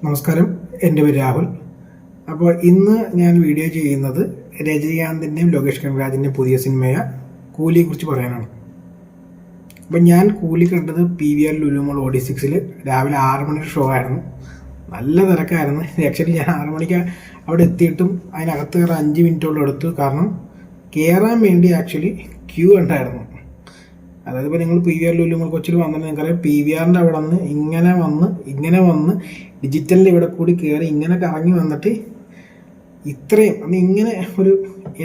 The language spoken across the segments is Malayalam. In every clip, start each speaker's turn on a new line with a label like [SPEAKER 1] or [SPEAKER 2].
[SPEAKER 1] നമസ്കാരം, എൻ്റെ പേര് രാഹുൽ. അപ്പോൾ ഇന്ന് ഞാൻ വീഡിയോ ചെയ്യുന്നത് രജനീകാന്തിൻ്റെയും ലോകേഷ് കനകരാജിൻ്റെയും പുതിയ സിനിമയായ കൂലിയെക്കുറിച്ച് പറയാനാണ്. അപ്പം ഞാൻ കൂലി കണ്ടത് PVR ലുലു മോൾ OD6 രാവിലെ 6 മണിയുടെ ഷോ ആയിരുന്നു. നല്ല തിരക്കായിരുന്നു. ആക്ച്വലി ഞാൻ 6 മണിക്ക് അവിടെ എത്തിയിട്ടും അതിനകത്ത് കയറാൻ 5 മിനിറ്റോളം എടുത്തു. കാരണം കയറാൻ വേണ്ടി ആക്ച്വലി ക്യൂ ഉണ്ടായിരുന്നു. അതായത് ഇപ്പോൾ നിങ്ങൾ PVR ലുലു മോൾ കൊച്ചിയിൽ വന്നാൽ നിങ്ങൾക്കറിയാം, PVRൻ്റെ അവിടെ നിന്ന് ഇങ്ങനെ വന്ന് ഡിജിറ്റലിൻ്റെ ഇവിടെ കൂടി കയറി ഇങ്ങനെ കറങ്ങി വന്നിട്ട് ഇത്രയും ഇങ്ങനെ ഒരു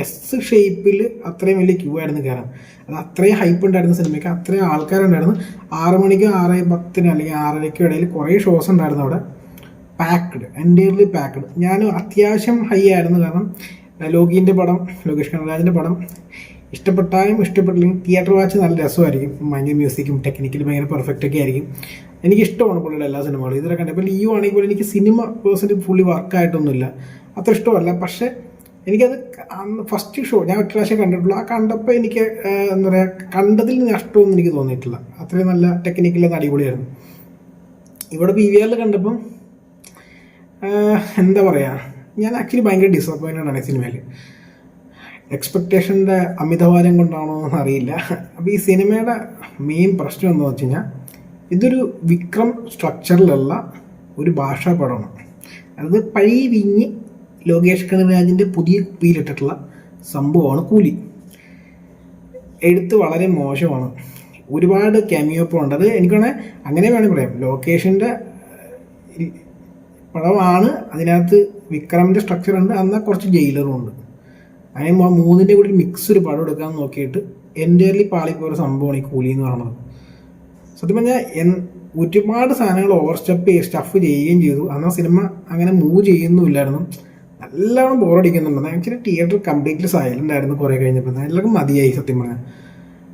[SPEAKER 1] എസ് ഷേപ്പിൽ അത്രയും വലിയ ക്യൂ ആയിരുന്നു കയറാൻ. അത് അത്രയും ഹൈപ്പ് ഉണ്ടായിരുന്ന സിനിമയ്ക്ക്, അത്രയും ആൾക്കാരുണ്ടായിരുന്നു. 6 മണിക്കും 6:10 അല്ലെങ്കിൽ 6:30 ഇടയിൽ കുറേ ഷോസ് ഉണ്ടായിരുന്നു അവിടെ. Packed, entirely packed. ഞാൻ അത്യാവശ്യം ഹൈ ആയിരുന്നു. കാരണം ലോകീൻ്റെ പടം, ലോകേഷ് കനകരാജിൻ്റെ പടം ഇഷ്ടപ്പെട്ടാലും ഇഷ്ടപ്പെട്ടില്ലെങ്കിൽ തിയേറ്റർ വാച്ച് നല്ല രസമായിരിക്കും. ഭയങ്കര മ്യൂസിക്കും ടെക്നിക്കലി ഭയങ്കര പെർഫെക്റ്റ് ഒക്കെ ആയിരിക്കും. എനിക്കിഷ്ടമാണ് പുള്ളിയുടെ എല്ലാ സിനിമകളും. ഇതുവരെ കണ്ടപ്പോൾ ലിയോ ആണെങ്കിൽ പോലും എനിക്ക് സിനിമ പേഴ്സണലി ഫുള്ളി വർക്കായിട്ടൊന്നുമില്ല, അത്ര ഇഷ്ടമല്ല. പക്ഷേ എനിക്കത് ഫസ്റ്റ് ഷോ ഞാൻ ഒറ്റ പ്രാവശ്യം കണ്ടിട്ടുള്ളൂ. ആ കണ്ടപ്പോൾ എനിക്ക് എന്താ പറയുക, കണ്ടതിൽ നഷ്ടമൊന്നും എനിക്ക് തോന്നിയിട്ടില്ല. അത്രയും നല്ല ടെക്നിക്കലി അടിപൊളിയായിരുന്നു. ഇവിടെ PVR കണ്ടപ്പം എന്താ പറയുക, ഞാൻ ആക്ച്വലി ഭയങ്കര ഡിസപ്പോയിൻറ്റഡ് ആണ് ഈ സിനിമയിൽ. എക്സ്പെക്റ്റേഷൻ്റെ അമിതഭാരം കൊണ്ടാണോ എന്ന് അറിയില്ല. അപ്പോൾ ഈ സിനിമയുടെ മെയിൻ പ്രശ്നം എന്താണെന്ന് വെച്ച് കഴിഞ്ഞാൽ, ഇതൊരു വിക്രം സ്ട്രക്ചറിലുള്ള ഒരു ഭാഷാ പടമാണ്. അത് പഴയ വിഞ്ഞ് ലോകേഷ് കനകരാജിൻ്റെ പുതിയ കുപ്പിയിലിട്ടിട്ടുള്ള സംഭവമാണ് കൂലി. എഴുത്ത് വളരെ മോശമാണ്. ഒരുപാട് ക്യാമിയോപ്പം ഉണ്ട്. അത് എനിക്കാണെങ്കിൽ അങ്ങനെ വേണമെങ്കിൽ പറയാം, ലോകേഷിൻ്റെ പടമാണ്. അതിനകത്ത് വിക്രമിൻ്റെ സ്ട്രക്ചർ ഉണ്ട്, എന്നാൽ കുറച്ച് ജയിലറും ഉണ്ട്. അങ്ങനെ ആ മൂന്നിൻ്റെ കൂടി മിക്സ് ഒരു പടം എടുക്കാൻ നോക്കിയിട്ട് എൻ്റയർലി പാളിപ്പോയ സംഭവമാണ് ഈ കൂലി എന്ന് പറയുന്നത്. സത്യം പറഞ്ഞാൽ ഒരുപാട് സാധനങ്ങൾ സ്റ്റഫ് ചെയ്യുകയും ചെയ്തു. എന്നാൽ സിനിമ അങ്ങനെ മൂവ് ചെയ്യുന്നുമില്ലായിരുന്നു. നല്ലവണ്ണം ബോറടിക്കുന്നുണ്ട്. ആക്ച്വലി തിയേറ്റർ കംപ്ലീറ്റ്ലി സൈലൻ്റ് ആയിരുന്നു കുറേ കഴിഞ്ഞപ്പോൾ. എല്ലാവർക്കും മതിയായി സത്യം പറഞ്ഞാൽ.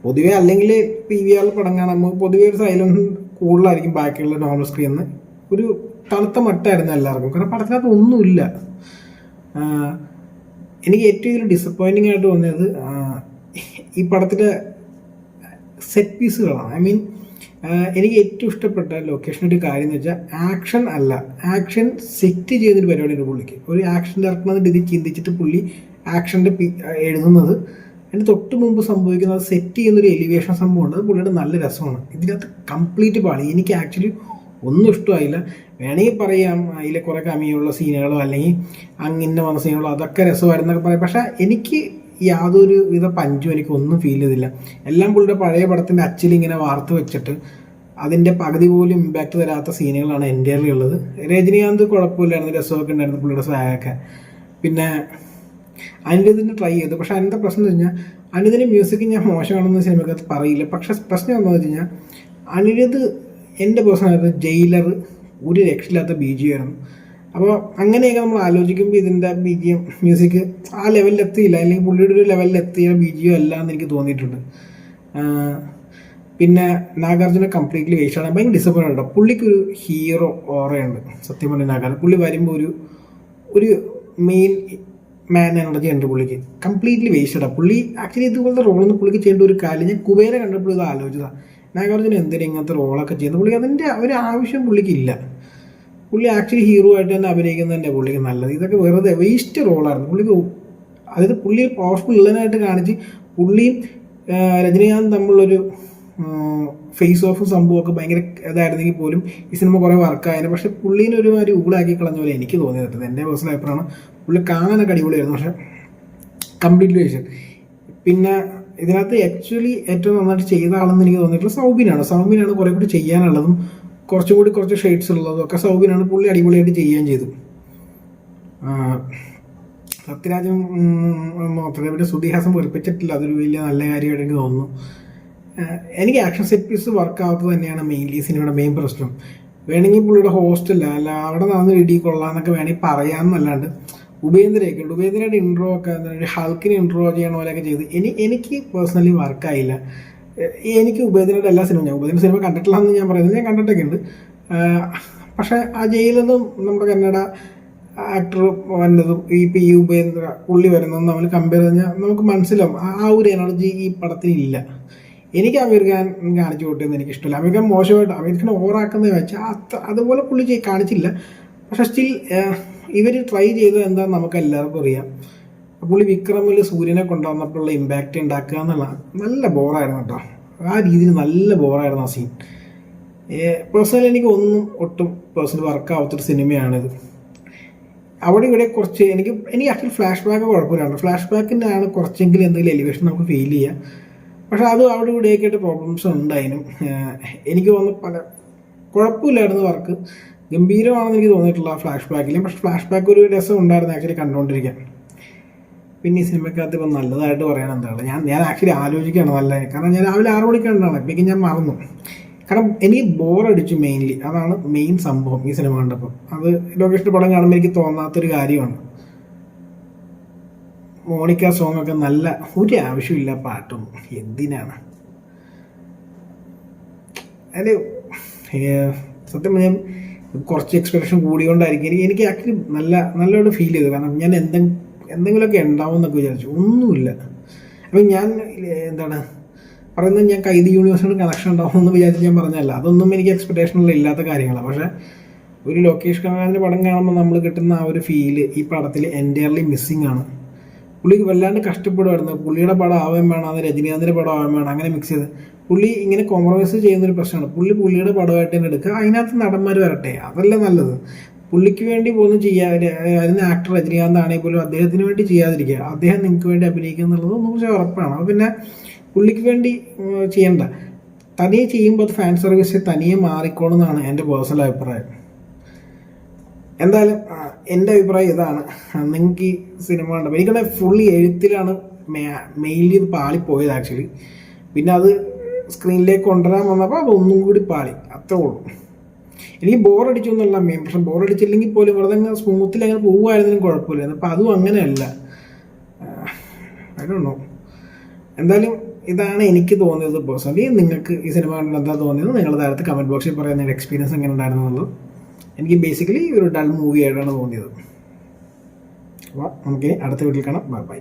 [SPEAKER 1] പൊതുവേ അല്ലെങ്കിൽ PVR പടം കാണുമ്പോൾ പൊതുവേ ഒരു സൈലൻസ് കൂടുതലായിരിക്കും ബാക്കിയുള്ള നോർമൽ സ്ക്രീനിൽ. ഒരു തണുത്ത മട്ടായിരുന്നു എല്ലാവർക്കും. കാരണം പടത്തിനകത്ത് ഒന്നുമില്ല. എനിക്ക് ഏറ്റവും ഡിസപ്പോയിൻറ്റിംഗ് ആയിട്ട് തോന്നിയത് ഈ പടത്തിൻ്റെ സെറ്റ് പീസുകളാണ്. എനിക്ക് ഏറ്റവും ഇഷ്ടപ്പെട്ട ലൊക്കേഷൻ്റെ ഒരു കാര്യം എന്ന് വെച്ചാൽ, ആക്ഷൻ അല്ല, ആക്ഷൻ സെറ്റ് ചെയ്യുന്നൊരു പരിപാടിയുണ്ട് പുള്ളിക്ക്. ഒരു ആക്ഷൻ ഡയറക്ടർ ഇത് ചിന്തിച്ചിട്ട് പുള്ളി ആക്ഷൻ്റെ എഴുതുന്നത്. അതിന് തൊട്ട് മുമ്പ് സംഭവിക്കുന്നത് സെറ്റ് ചെയ്യുന്നൊരു എലിവേഷൻ സംഭവമുണ്ട്. അത് പുള്ളിയുടെ നല്ല രസമാണ്. ഇതിനകത്ത് കംപ്ലീറ്റ് പാളി. എനിക്ക് ആക്ച്വലി ഒന്നും ഇഷ്ടമായില്ല. വേണമെങ്കിൽ പറയാം അതിലെ കുറേ കമ്മിയുള്ള സീനുകളോ അല്ലെങ്കിൽ അങ്ങനെ വന്ന സീനുകളോ അതൊക്കെ രസമായിരുന്നൊക്കെ പറയാം. പക്ഷേ എനിക്ക് യാതൊരു വിധ പഞ്ചും എനിക്കൊന്നും ഫീൽ ചെയ്തില്ല. എല്ലാം പുള്ളിയുടെ പഴയ പടത്തിൻ്റെ അച്ചിലിങ്ങനെ വാർത്ത് വെച്ചിട്ട് അതിൻ്റെ പകുതി പോലും ഇമ്പാക്റ്റ് തരാത്ത സീനുകളാണ് എൻ്റെ ഉള്ളത്. രജനീകാന്ത് കുഴപ്പമില്ലായിരുന്നു, രസമൊക്കെ ഉണ്ടായിരുന്നു പുള്ളിയുടെ സ്വാഗൊക്കെ. പിന്നെ അനിരുദ്ധിന് ട്രൈ ചെയ്തു. പക്ഷേ അതിൻ്റെ പ്രശ്നം എന്ന് വെച്ച് കഴിഞ്ഞാൽ, അനിരുദ്ധിൻ്റെ മ്യൂസിക് ഞാൻ മോശമാണെന്ന് സിനിമക്കകത്ത് പറയില്ല. പക്ഷേ പ്രശ്നം എന്താണെന്ന് വെച്ച് കഴിഞ്ഞാൽ, അനിരുദ്ധ് എൻ്റെ പേഴ്സണായിട്ട് ജയിലർ ഒരു രക്ഷയില്ലാത്ത BGM ആയിരുന്നു. അപ്പോൾ അങ്ങനെയൊക്കെ നമ്മൾ ആലോചിക്കുമ്പോൾ ഇതിൻ്റെ BGM മ്യൂസിക് ആ ലെവലിലെത്തിയില്ല, അല്ലെങ്കിൽ പുള്ളിയുടെ ഒരു ലെവലിലെത്തിയ BGM അല്ല എന്ന് എനിക്ക് തോന്നിയിട്ടുണ്ട്. പിന്നെ നാഗാർജുന കംപ്ലീറ്റ്ലി വേസ്റ്റാണ്. ഭയങ്കര ഡിസപ്പോയിൻറ്റഡ് ഉണ്ട്. പുള്ളിക്കൊരു ഹീറോ ഓറയുണ്ട് സത്യം പറഞ്ഞ നാഗാർജുന. പുള്ളി വരുമ്പോൾ ഒരു മെയിൻ മാൻ എനർജി ഉണ്ട് പുള്ളിക്ക്. കംപ്ലീറ്റ്ലി വേസ്റ്റഡാണ് പുള്ളി. ആക്ച്വലി ഇതുപോലത്തെ റോളൊന്നും പുള്ളിക്ക് ചെയ്യേണ്ട ഒരു കാര്യം. ഞാൻ കുബേര കണ്ടപ്പോൾ ഇത് ആലോചിച്ചതാണ്. നാഗാർജുന എന്തിനും ഇങ്ങനത്തെ റോളൊക്കെ ചെയ്യുന്നത്? പുള്ളി അതിൻ്റെ ഒരു ആവശ്യം പുള്ളിക്കില്ല. പുള്ളി ആക്ച്വലി ഹീറോ ആയിട്ട് തന്നെ അഭിനയിക്കുന്നതന്നെ പുള്ളിക്ക് നല്ലത്. ഇതൊക്കെ വെറുതെ വേസ്റ്റ് റോളായിരുന്നു പുള്ളിക്ക്. അതായത് പുള്ളി പവർഫുൾ വില്ലനായിട്ട് കാണിച്ച് പുള്ളിയും രജനീകാന്ത് തമ്മിലൊരു ഫേസ് ഓഫ് സംഭവമൊക്കെ ഭയങ്കര ഇതായിരുന്നെങ്കിൽ പോലും ഈ സിനിമ കുറേ വർക്കായിരുന്നു. പക്ഷെ പുള്ളീനെ ഒരുമാതിരി ഊളാക്കി കളഞ്ഞ പോലെ എനിക്ക് തോന്നിയത്. എൻ്റെ പേഴ്സണൽ അഭിപ്രായമാണ്. പുള്ളി കാണാനൊക്കെ അടിപൊളിയായിരുന്നു, പക്ഷെ കംപ്ലീറ്റ്ലി വേസ്റ്റ്. പിന്നെ ഇതിനകത്ത് ആക്ച്വലി ഏറ്റവും നന്നായിട്ട് ചെയ്ത ആളെന്ന് എനിക്ക് തോന്നിയിട്ടുള്ളത് സൗബിനാണ് കുറേ കൂടി ചെയ്യാനുള്ളതും കുറച്ച് ഷെയ്ഡ്സ് ഉള്ളതും ഒക്കെ സൗബിനാണ്. പുള്ളി അടിപൊളിയായിട്ട് ചെയ്യുകയും ചെയ്തു. സത്യരാജും മാത്രമേ ശ്രുതിഹാസം വെറുപ്പിച്ചിട്ടില്ല. അതൊരു വലിയ നല്ല കാര്യമായിട്ട് എനിക്ക് തോന്നുന്നു. എനിക്ക് ആക്ഷൻ സെറ്റ് പീസ് വർക്കാവാത്തത് തന്നെയാണ് മെയിൻലി സിനിമയുടെ മെയിൻ പ്രശ്നം. വേണമെങ്കിൽ പുള്ളിയുടെ ഹോസ്റ്റലില്ല അല്ല അവിടെ നടന്ന് വീട്ടിൽ കൊള്ളാമെന്നൊക്കെ വേണമെങ്കിൽ പറയാമെന്നല്ലാണ്ട് ഉപേന്ദ്രയുടെ ഇൻട്രോ ഒക്കെ ഹൾക്കിന് ഇൻട്രോ ചെയ്യണ പോലെയൊക്കെ ചെയ്ത് എനിക്ക് പേഴ്സണലി വർക്കായില്ല. എനിക്ക് ഉപേന്ദ്രയുടെ എല്ലാ സിനിമയും, ഞാൻ ഉപേന്ദ്ര സിനിമ കണ്ടിട്ടില്ലെന്ന് ഞാൻ പറയുന്നത്, ഞാൻ കണ്ടിട്ടൊക്കെ ഉണ്ട്. പക്ഷേ ആ ജയിലതും നമ്മുടെ കന്നഡ ആക്ടർ വന്നതും ഈ ഉപേന്ദ്ര പുള്ളി വരുന്നതും നമ്മൾ കമ്പയർ ചെയ്താൽ നമുക്ക് മനസ്സിലാവും ആ ഒരു എനർജി ഈ പടത്തിനില്ല. എനിക്ക് അമീർ ഖാൻ കാണിച്ചു കൂട്ടിയെന്ന് എനിക്കിഷ്ടമില്ല. അമീർ ഖാൻ മോശമായിട്ട് അമീർ ഖാൻ ഓവറാക്കുന്നത് വെച്ചാൽ അതുപോലെ പുള്ളി കാണിച്ചില്ല. പക്ഷെ സ്റ്റിൽ ഇവർ ട്രൈ ചെയ്തത് എന്താണെന്ന് നമുക്ക് എല്ലാവർക്കും അറിയാം. പുള്ളി വിക്രമിൽ സൂര്യനെ കൊണ്ടുവന്നപ്പോഴുള്ള ഇമ്പാക്റ്റ് ഉണ്ടാക്കുക എന്നുള്ള നല്ല ബോറായിരുന്നു കേട്ടോ. ആ രീതിയിൽ നല്ല ബോറായിരുന്നു ആ സീൻ. പേഴ്സണലി എനിക്ക് ഒട്ടും പേഴ്സണലി വർക്കാവാത്തൊരു സിനിമയാണിത്. അവിടെ ഇവിടെ കുറച്ച് എനിക്ക് ആക്ച്വലി ഫ്ലാഷ് ബാക്ക് കുഴപ്പമില്ലാണ്ട്, ഫ്ലാഷ് ബാക്കിനാണ് കുറച്ചെങ്കിലും എന്തെങ്കിലും എലിവേഷൻ നമുക്ക് ഫീൽ ചെയ്യുക. പക്ഷെ അത് അവിടെ ഇവിടെയൊക്കെ ആയിട്ട് പ്രോബ്ലംസ് ഉണ്ടായിരുന്നു. എനിക്ക് തോന്നുന്നു പല കുഴപ്പമില്ലായിരുന്നു വർക്ക്, ഗംഭീരമാണെന്ന് എനിക്ക് തോന്നിയിട്ടുള്ള ഫ്ലാഷ് ബാക്കിൽ. പക്ഷെ ഫ്ലാഷ് ബാക്ക് ഒരു രസം ഉണ്ടായിരുന്നു ആക്ച്വലി കണ്ടുകൊണ്ടിരിക്കാൻ. പിന്നെ ഈ സിനിമയ്ക്കകത്ത് ഇപ്പം നല്ലതായിട്ട് പറയാൻ എന്താണ്, ഞാൻ ആക്ച്വലി ആലോചിക്കുകയാണ് നല്ലത്. കാരണം ഞാൻ രാവിലെ 6 മണിക്ക് കണ്ടാണ്, ഇപ്പം ഞാൻ മറന്നു. കാരണം എനിക്ക് ബോറടിച്ചു മെയിൻലി, അതാണ് മെയിൻ സംഭവം ഈ സിനിമ കണ്ടപ്പോൾ. അത് ലോകേഷിൻ്റെ പടം കാണുമ്പോൾ എനിക്ക് തോന്നാത്തൊരു കാര്യമാണ്. മോണിക്ക സോങ് ഒക്കെ നല്ല, ഒരു ആവശ്യമില്ല പാട്ടൊന്നും, എന്തിനാണ് അതിൽ സത്യം പറഞ്ഞാൽ കുറച്ച് എക്സ്പെക്ടേഷൻ കൂടിയോണ്ടായിരിക്കും എനിക്ക് ആക്ച്വലി നല്ലൊരു ഫീൽ ചെയ്തു. കാരണം ഞാൻ എന്തെങ്കിലുമൊക്കെ ഉണ്ടാവും എന്നൊക്കെ വിചാരിച്ചു, ഒന്നുമില്ല. അപ്പം ഞാൻ എന്താണ് പറയുന്നത്, ഞാൻ കൈദി യൂണിവേഴ്സിനോട് കണക്ഷൻ ഉണ്ടാവും എന്ന് വിചാരിച്ച് ഞാൻ പറഞ്ഞല്ല, അതൊന്നും എനിക്ക് എക്സ്പെക്ടേഷനുള്ള ഇല്ലാത്ത കാര്യങ്ങളാണ്. പക്ഷേ ഒരു ലോകേഷ് കനകരാജിൻ്റെ പടം കാണുമ്പോൾ നമ്മൾ കിട്ടുന്ന ആ ഒരു ഫീല് ഈ പടത്തിൽ എൻറ്റയർലി മിസ്സിങ് ആണ്. പുള്ളി വല്ലാണ്ട് കഷ്ടപ്പെടുമായിരുന്നു. പുള്ളിയുടെ പടം ആവാൻ വേണം, അത് രജനീകാന്തിൻ്റെ പടം ആവാൻ വേണം, അങ്ങനെ മിക്സ് ചെയ്ത് പുള്ളി ഇങ്ങനെ കോംപ്രമൈസ് ചെയ്യുന്നൊരു പ്രശ്നമാണ്. പുള്ളിയുടെ പടമായിട്ട് തന്നെ എടുക്കുക, അതിനകത്ത് നടന്മാർ വരട്ടെ, അതല്ല നല്ലത്. പുള്ളിക്ക് വേണ്ടി പോലും ചെയ്യാതെ, അതിന് ആക്ടർ രജനീകാന്ത് ആണെങ്കിൽ പോലും അദ്ദേഹത്തിന് വേണ്ടി ചെയ്യാതിരിക്കുക, അദ്ദേഹം നിങ്ങൾക്ക് വേണ്ടി അഭിനയിക്കുക എന്നുള്ളത് 100% ഉറപ്പാണ്. അപ്പോൾ പിന്നെ പുള്ളിക്ക് വേണ്ടി ചെയ്യണ്ട, തനിയെ ചെയ്യുമ്പോൾ അത് ഫാൻ സർവീസ് തനിയെ മാറിക്കോളുന്നതാണ് എൻ്റെ പേഴ്സണൽ അഭിപ്രായം. എന്തായാലും എൻ്റെ അഭിപ്രായം ഇതാണ്. നിങ്ങൾക്ക് ഈ സിനിമ കണ്ടപ്പോൾ എനിക്കത് ഫുള്ളി എഴുത്തിലാണ് മെയിൻലി ഇത് പാളിപ്പോയത് ആക്ച്വലി. പിന്നെ അത് സ്ക്രീനിലേക്ക് കൊണ്ടുവരാൻ വന്നപ്പോൾ അതൊന്നും കൂടി പാളി, അത്രേ ഉള്ളൂ. എനിക്ക് ബോറടിച്ചു എന്നുള്ള മെയിൻ പ്രശ്നം. ബോറടിച്ചില്ലെങ്കിൽ പോലും വെറുതെ അങ്ങനെ സ്മൂത്തിൽ അങ്ങനെ പോകുമായിരുന്നതിനും കുഴപ്പമില്ലായിരുന്നു. അപ്പം അതും അങ്ങനെയല്ല, ഐ ഡോണ്ട് നോ. എന്തായാലും ഇതാണ് എനിക്ക് തോന്നിയത് പേഴ്സണലി. നിങ്ങൾക്ക് ഈ സിനിമ കണ്ടിട്ട് എന്താ തോന്നിയത് നിങ്ങൾ താഴത്ത് കമൻറ്റ് ബോക്സിൽ പറയാൻ, നിങ്ങളുടെ എക്സ്പീരിയൻസ് എങ്ങനെ ഉണ്ടായിരുന്നു എന്നുള്ളത്. എനിക്ക് ബേസിക്കലി ഒരു ഡൾ മൂവി ആയിട്ടാണ് തോന്നിയത്. അപ്പോൾ നമുക്ക് അടുത്ത വീട്ടിൽ കാണാം. ബൈ.